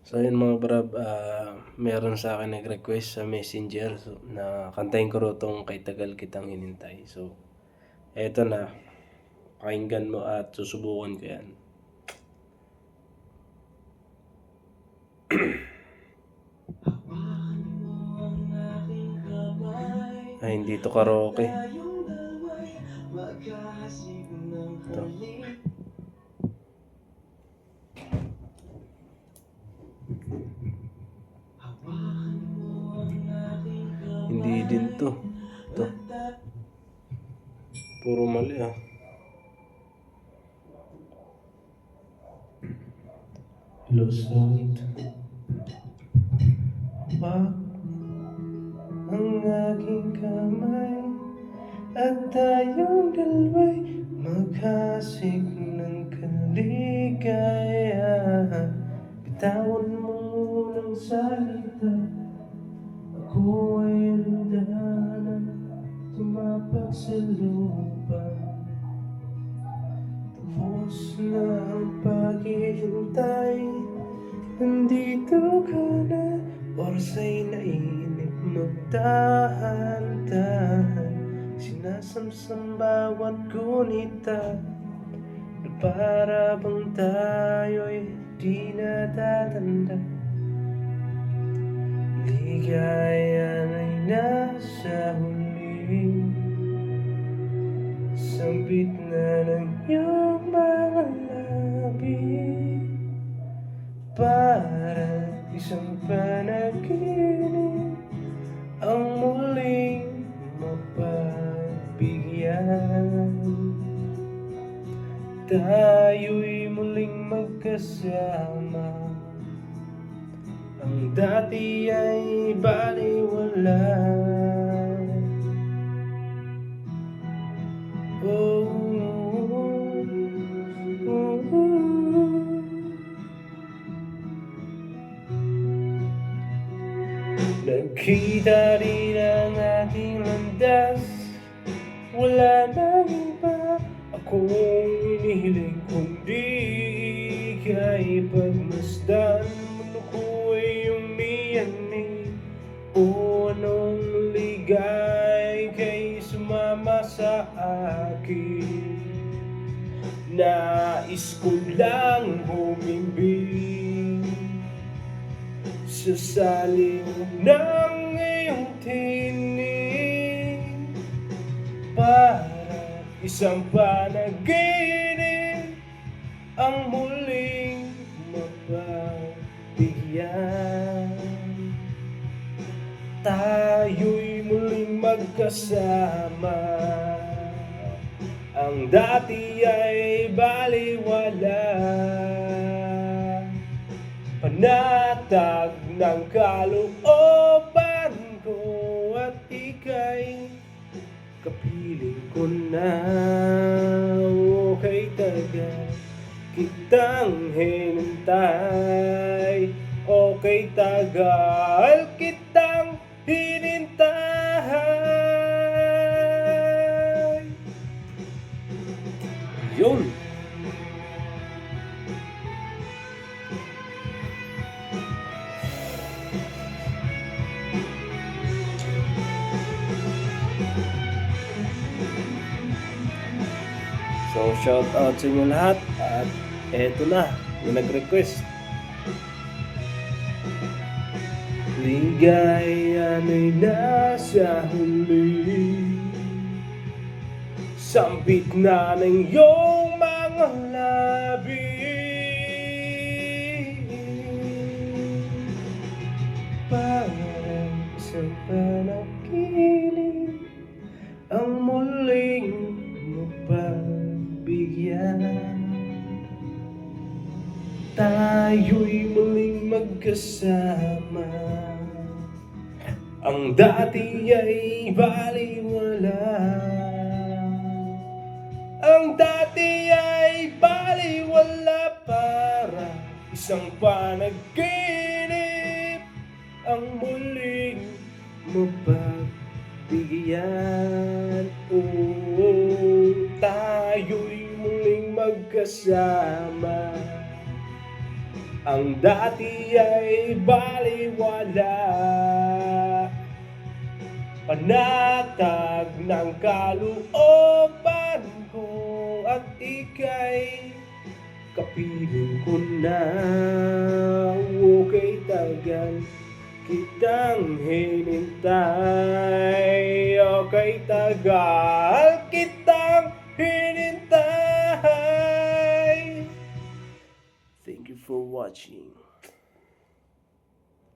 So yun mga brab, meron sa akin nag-request sa Messenger na kantahin ko raw 'tong Kay Tagal Kitang Hinintay. So eto na, pakinggan mo at susubukan ko 'yan. Ay, hindi to karaoke. Ito. Hindi din to. Ito. Puro mali ah. Lusot pa ang aking kamay at tayong dalawa'y maghasik ng kaligayahan. Bitawan mo ng salita, ako ay handa tumapag sa lupa. Tapos na ang paghihintay, nandito ka na, oras ay nainip magdahan-dahan. Sinasamsam bawat gunita, na para bang tayo'y di natatanda. Ligayan ay nasa huli, sambit na ng iyong mga labi. Para isang panaginip ang muling mapagbigyan. Tayo'y muling magkasama, ang dati ay baliwala. Oh, nagkita rin ang ating landas, wala nang iba akong inihiling kundi ika'y pagmasdan. Mundo ko ay umiyanig, o anong ligay kay sumama sa akin. Nais ko lang humimbing sa saling ng iyong tinig, para isang panaginip ang muling mapagbigyan. Tayo'y muling magkasama, ang dati ay baliwala. Panatag ng kalooban ko at ika'y kapiling ko na. O kay tagal kitang hinintay, o kay tagal kitang hinintay. Yun. So shout out sa inyo lahat, at eto na yung nag-request. Ligayan ay nasa huli, sambit na ng iyong mga labi. Parang isang panaginip ang muling mapagbigyan. Tayo'y muling magkasama, ang dati ay baliwala. Ang dati ay baliwala, para isang panaginip ang muling mapagbigyan. Oh, tayo'y muling magkasama, ang dati ay balewala. Panatag ng kalooban ko at ika'y kapiling ko na. Okay, tagal kitang hinintay. Okay, tagal kitang hinintay. Thank you for watching.